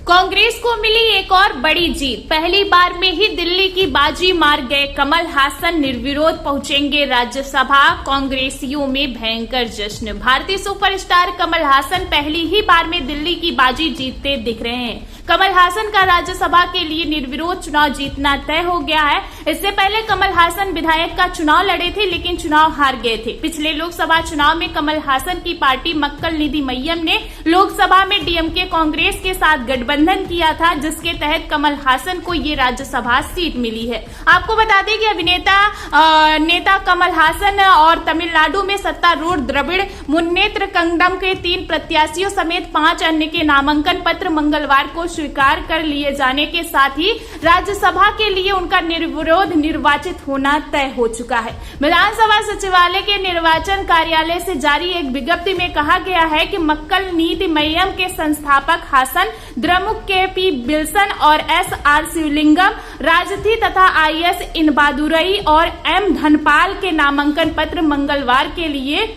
कांग्रेस को मिली एक और बड़ी जीत। पहली बार में ही दिल्ली की बाजी मार गए कमल हासन निर्विरोध पहुंचेंगे राज्यसभा। कांग्रेसियों में भयंकर जश्न। भारतीय सुपरस्टार कमल हासन पहली ही बार में दिल्ली की बाजी जीतते दिख रहे हैं। कमल हासन का राज्यसभा के लिए निर्विरोध चुनाव जीतना तय हो गया है। इससे पहले कमल हासन विधायक का चुनाव लड़े थे, लेकिन चुनाव हार गए थे। पिछले लोकसभा चुनाव में कमल हासन की पार्टी मक्कल निधि मय्यम ने लोकसभा में डीएमके कांग्रेस के साथ गठबंधन किया था, जिसके तहत कमल हासन को ये राज्यसभा सीट मिली है। आपको बता दें कि अभिनेता नेता कमल हासन और तमिलनाडु में सत्तारूढ़ द्रविड़ मुन्नेत्र कंगडम के 3 प्रत्याशियों समेत 5 अन्य के नामांकन पत्र मंगलवार को स्वीकार कर लिए जाने के साथ ही राज्यसभा के लिए उनका निर्विरोध निर्वाचित होना तय हो चुका है। विधानसभा सचिवालय के निर्वाचन कार्यालय से जारी एक विज्ञप्ति में कहा गया है कि मक्कल नीति मय्यम के संस्थापक हासन, द्रमुक के पी बिल्सन और SR शिवलिंगम, राजथी तथा IS इनबादुरई और M धनपाल के नामांकन पत्र मंगलवार के लिए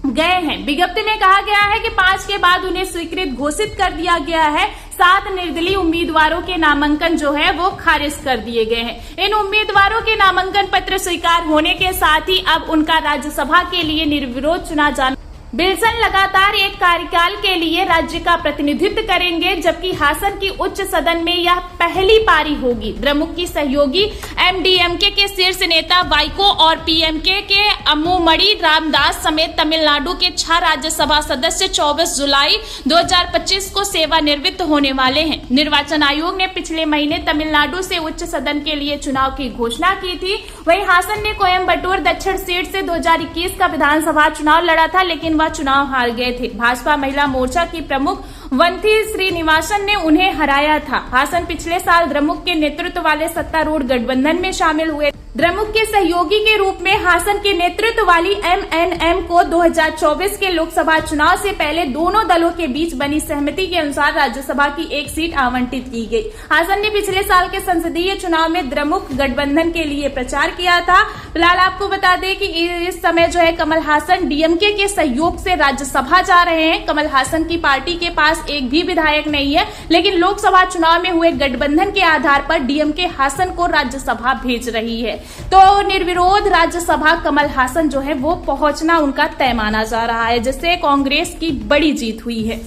गए हैं। विज्ञप्ति में कहा गया है कि 5 के बाद उन्हें स्वीकृत घोषित कर दिया गया है। 7 निर्दलीय उम्मीदवारों के नामांकन जो है वो खारिज कर दिए गए हैं। इन उम्मीदवारों के नामांकन पत्र स्वीकार होने के साथ ही अब उनका राज्यसभा के लिए निर्विरोध चुना जाना। बिल्सन लगातार एक कार्यकाल के लिए राज्य का प्रतिनिधित्व करेंगे, जबकि हासन की उच्च सदन में यह पहली पारी होगी। द्रमुक की सहयोगी MDMK के शीर्ष नेता वाइको और PMK के अम्मुमड़ी रामदास समेत तमिलनाडु के 6 राज्यसभा सदस्य 24 जुलाई 2025 को सेवानिवृत्त होने वाले हैं। निर्वाचन आयोग ने पिछले महीने तमिलनाडु से उच्च सदन के लिए चुनाव की घोषणा की थी। वहीं हासन ने कोयम्बटूर दक्षिण सीट से 2021 का विधानसभा चुनाव लड़ा था, लेकिन वह चुनाव हार गए थे। भाजपा महिला मोर्चा की प्रमुख वंथी श्रीनिवासन ने उन्हें हराया था। हासन पिछले साल द्रमुक के नेतृत्व वाले सत्तारूढ़ गठबंधन में शामिल हुए। द्रमुक के सहयोगी के रूप में हासन के नेतृत्व वाली MNM को 2024 के लोकसभा चुनाव से पहले दोनों दलों के बीच बनी सहमति के अनुसार राज्यसभा की एक सीट आवंटित की गई। हासन ने पिछले साल के संसदीय चुनाव में द्रमुक गठबंधन के लिए प्रचार किया था। फिलहाल आपको बता दें कि इस समय जो है कमल हासन DMK के सहयोग से राज्यसभा जा रहे हैं। कमल हासन की पार्टी के पास एक भी विधायक नहीं है, लेकिन लोकसभा चुनाव में हुए गठबंधन के आधार पर DMK हासन को राज्यसभा भेज रही है। तो निर्विरोध राज्यसभा कमल हासन जो है वो पहुंचना उनका तय माना जा रहा है, जिससे कांग्रेस की बड़ी जीत हुई है।